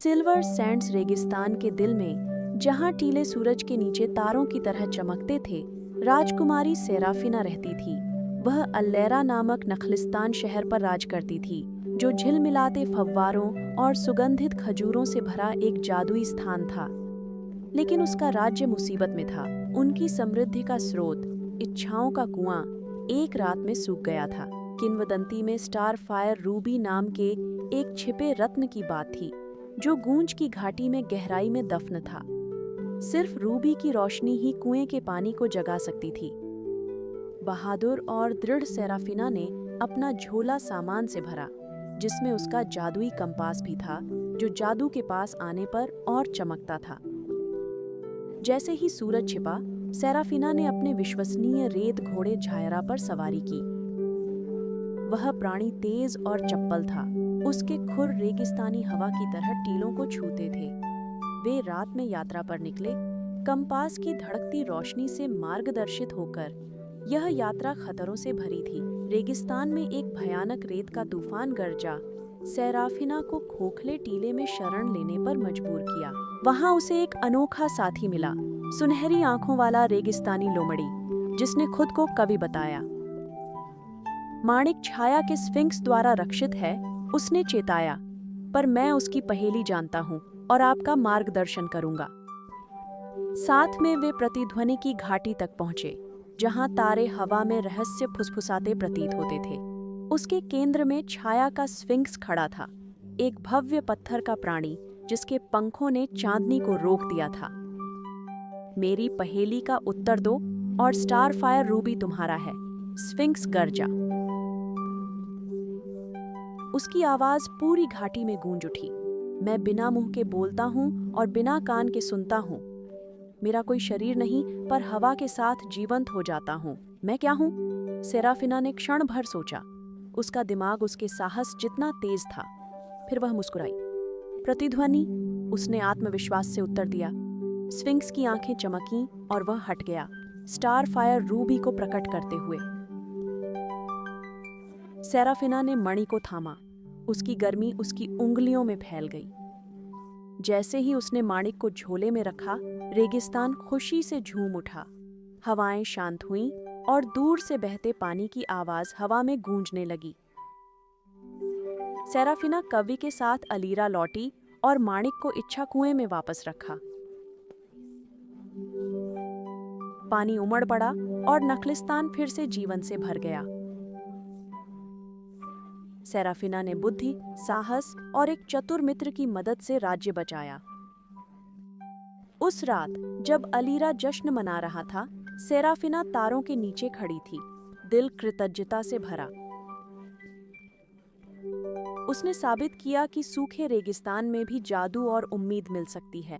Silver Sands रेगिस्तान के दिल में, जहां टीले सूरज के नीचे तारों की तरह चमकते थे, राजकुमारी सेराफिना रहती थी। वह अल्लेरा नामक नखलिस्तान शहर पर राज करती थी, जो झिलमिलाते फव्वारों और सुगंधित खजूरों से भरा एक जादुई स्थान था। लेकिन उसका राज्य मुसीबत में था। उनकी समृद्धि का स्रोत, इच्छाओं का कुआं, एक रात में सूख गया था। किंवदंती में स्टार फायर रूबी नाम के एक छिपे रत्न की बात थी, जो गूंज की घाटी में गहराई में दफन था। सिर्फ रूबी की रोशनी ही कुएं के पानी को जगा सकती थी। बहादुर और दृढ़ सेराफिना ने अपना झोला सामान से भरा, जिसमें उसका जादुई कंपास भी था, जो जादू के पास आने पर और चमकता था। जैसे ही सूरज छिपा, सेराफिना ने अपने विश्वसनीय रेत घोड़े झायरा पर सवारी की। वह प्राणी तेज और चप्पल था। उसके खुर रेगिस्तानी हवा की तरह टीलों को छूते थे। वे रात में यात्रा पर निकले, कंपास की धड़कती रोशनी से मार्गदर्शित होकर। यह यात्रा खतरों से भरी थी। रेगिस्तान में एक भयानक रेत का तूफान गरजा सेराफिना को खोखले टीले में शरण लेने पर मजबूर किया। वहां उसे एक अनोखा साथी मिला, सुनहरी आंखों वाला रेगिस्तानी लोमड़ी, जिसने खुद को कवि बताया। माणिक छाया के स्फिंक्स द्वारा रक्षित है, उसने चेताया, पर मैं उसकी पहेली जानता हूँ और आपका मार्गदर्शन करूंगा। साथ में वे प्रतिध्वनि की घाटी तक पहुंचे, जहां तारे हवा में रहस्य फुसफुसाते प्रतीत होते थे। उसके केंद्र में छाया का स्फिंक्स खड़ा था, एक भव्य पत्थर का प्राणी जिसके पंखों ने चांदनी को रोक दिया था। मेरी पहेली का उत्तर दो और स्टार फायर रूबी तुम्हारा है, स्फिंक्स गरजा। उसकी आवाज पूरी घाटी में गूंज उठी। मैं बिना मुंह के बोलता हूँ और बिना कान के सुनता हूँ। मेरा कोई शरीर नहीं, पर हवा के साथ जीवंत हो जाता हूँ। मैं क्या हूँ? सेराफिना ने क्षण भर सोचा। उसका दिमाग उसके साहस जितना तेज था। फिर वह मुस्कुराई। प्रतिध्वनि, उसने आत्मविश्वास से उत्तर दिया। स्फिंक्स की आंखें चमकीं और वह हट गया, स्टार फायर रूबी को प्रकट करते हुए। सेराफिना ने मणि को थामा। उसकी गर्मी उसकी उंगलियों में फैल गई। जैसे ही उसने माणिक को झोले में रखा, रेगिस्तान खुशी से झूम उठा। हवाएं शांत हुईं और दूर से बहते पानी की आवाज हवा में गूंजने लगी। सेराफिना कवि के साथ अलीरा लौटी और माणिक को इच्छा कुएं में वापस रखा। पानी उमड़ पड़ा और नखलिस्तान फिर से जीवन से भर गया। सेराफिना ने बुद्धि, साहस और एक चतुर मित्र की मदद से राज्य बचाया। उस रात जब अलीरा जश्न मना रहा था, सेराफिना तारों के नीचे खड़ी थी, दिल कृतज्ञता से भरा। उसने साबित किया कि सूखे रेगिस्तान में भी जादू और उम्मीद मिल सकती है।